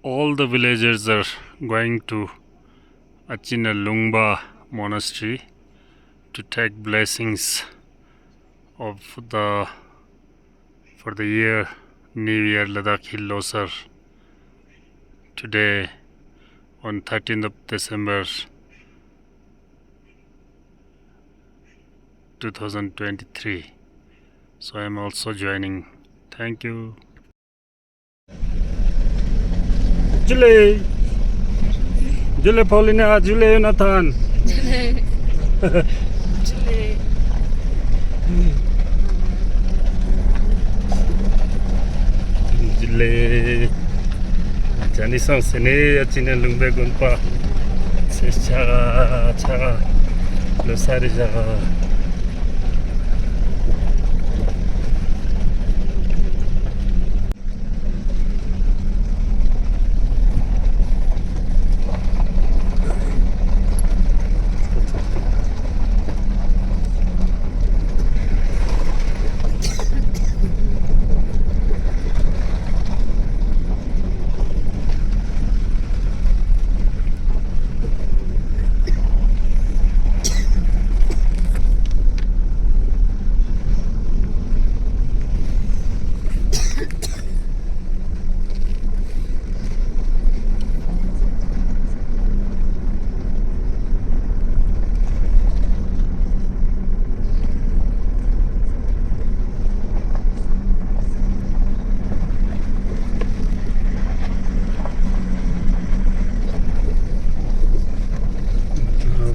All the villagers are going to Achina monastery to take blessings of the for the year New Year Ladakhi Losar today on 13th of December 2023. So I am also joining. Thank you. Julie, Julie Paulina, Julie Nathan. Julie. Jani sang sene Achina lungbe Gonpa. Chaga Losar jaga.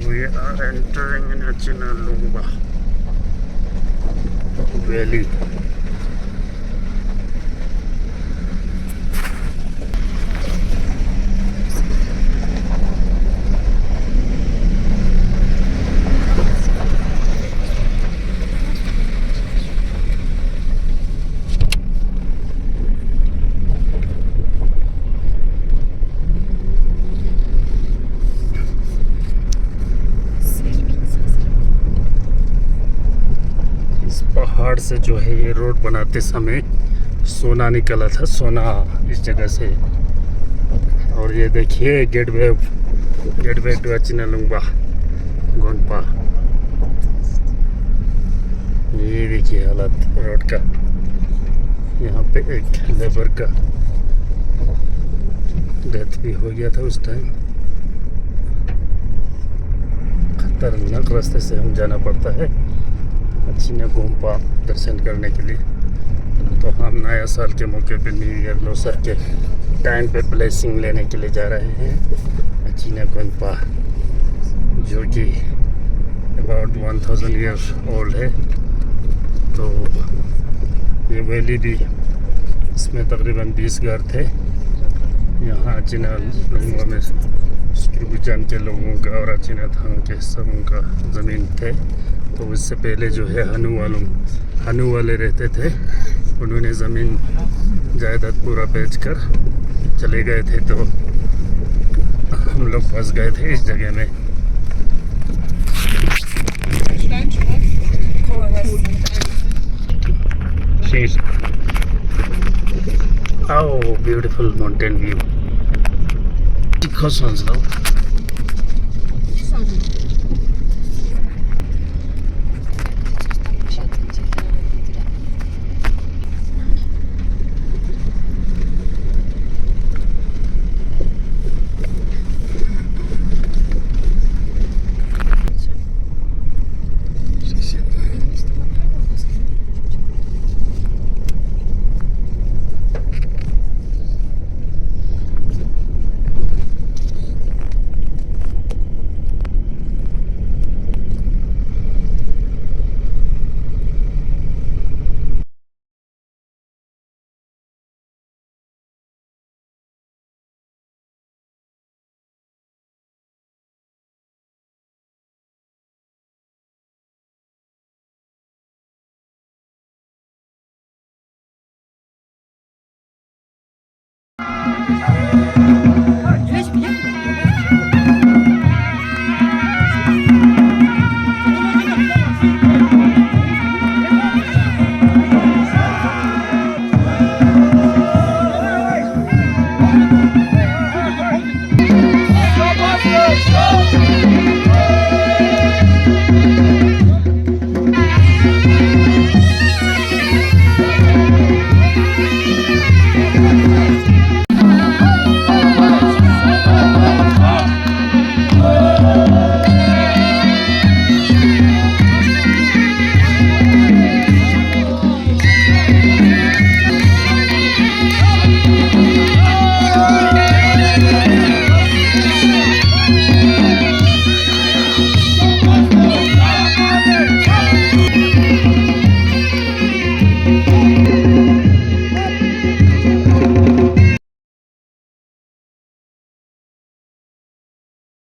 We are entering in Achina Valley. पहाड़ से जो है ये road बनाते समय सोना निकला था, सोना इस जगह से। और ये देखिए गेटवे टू अचिना गोनपा। ये देखिए हालत रोड का। यहाँ पे एक लेबर का डेथ भी हो गया था उस टाइम। खतरनाक रास्ते से हम जाना पड़ता है अचीना गोम्पा दर्शन करने के लिए। तो हम नया साल के मौके पे न्यू ईयर लोसर के टाइम पे ब्लेसिंग लेने के लिए जा रहे हैं अचीना गोम्पा, जो कि अबाउट 1000 ईयर्स ओल्ड है। तो ये वैली भी, इसमें तकरीबन 20 घर थे। यहाँ अचीना लुंगा में स्क्रूबुचान के लोगों का और अचीना थांग के सब उनका ज़मीन थे। तो उससे पहले जो है हनु वाले रहते थे, उन्होंने ज़मीन जायदाद पूरा बेचकर चले गए थे। तो हम लोग फंस गए थे इस जगह में। Oh, beautiful mountain view. Tikho Sanzal.